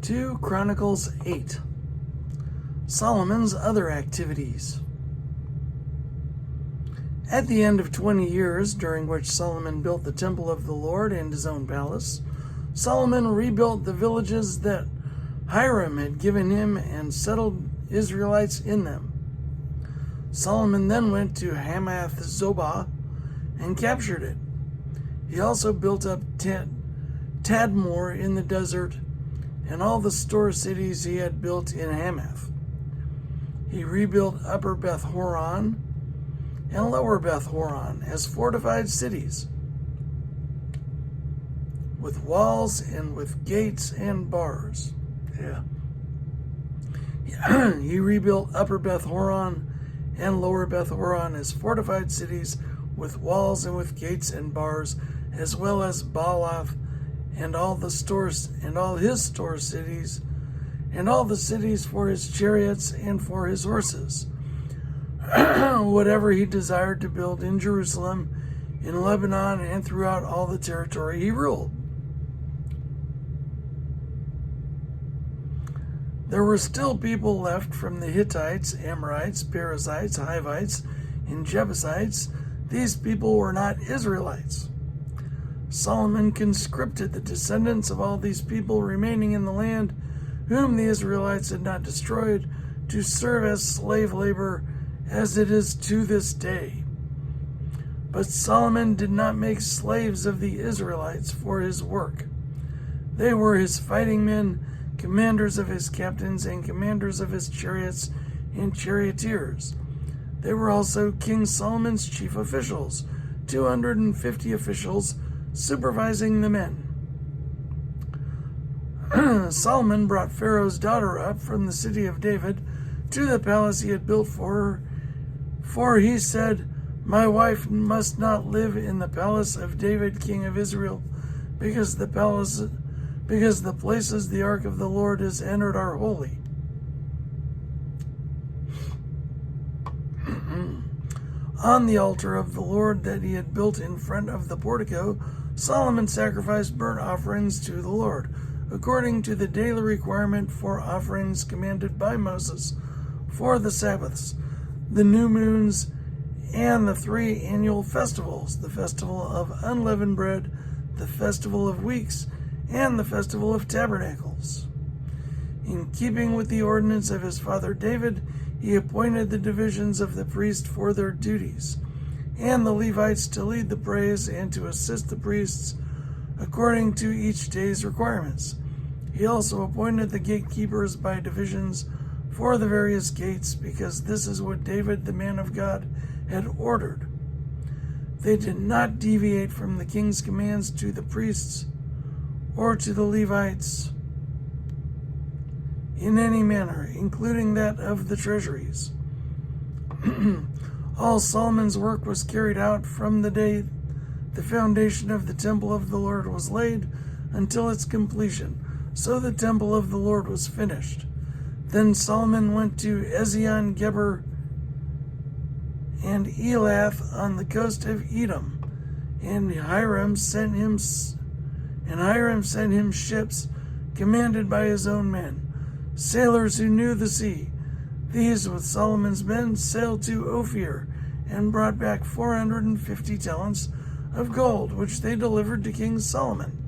2 Chronicles 8. Solomon's other activities. At the end of 20 years, during which Solomon built the temple of the Lord and his own palace, Solomon rebuilt the villages that Hiram had given him and settled Israelites in them. Solomon then went to Hamath Zobah and captured it. He also built up Tadmor in the desert and all the store cities he had built in Hamath. He rebuilt Upper Beth Horon and Lower Beth Horon as fortified cities, with walls and with gates and bars. He rebuilt Upper Beth Horon and Lower Beth Horon as fortified cities with walls and with gates and bars, as well as Baalath and all the stores and all his store cities, and all the cities for his chariots and for his horses. Whatever he desired to build in Jerusalem, in Lebanon, and throughout all the territory he ruled. There were still people left from the Hittites, Amorites, Perizzites, Hivites, and Jebusites. These people were not Israelites. Solomon conscripted the descendants of all these people remaining in the land, whom the Israelites had not destroyed, to serve as slave labor, as it is to this day. But Solomon did not make slaves of the Israelites for his work. They were his fighting men, commanders of his captains, and commanders of his chariots and charioteers. They were also King Solomon's chief officials, 250 officials supervising the men. Solomon brought Pharaoh's daughter up from the city of David to the palace he had built for her, for he said, "My wife must not live in the palace of David, king of Israel, because the places the ark of the Lord has entered are holy." On the altar of the Lord that he had built in front of the portico, Solomon sacrificed burnt offerings to the Lord, according to the daily requirement for offerings commanded by Moses for the Sabbaths, the new moons, and the 3 annual festivals, the festival of unleavened bread, the festival of weeks, and the festival of tabernacles. In keeping with the ordinance of his father David, he appointed the divisions of the priests for their duties, and the Levites to lead the praise and to assist the priests according to each day's requirements. He also appointed the gatekeepers by divisions for the various gates, because this is what David, the man of God, had ordered. They did not deviate from the king's commands to the priests or to the Levites in any manner, including that of the treasuries. All Solomon's work was carried out from the day the foundation of the temple of the Lord was laid until its completion. So the temple of the Lord was finished. Then Solomon went to Ezion Geber and Elath on the coast of Edom, and Hiram sent him ships commanded by his own men, sailors who knew the sea. These, with Solomon's men, sailed to Ophir and brought back 450 talents of gold, which they delivered to King Solomon.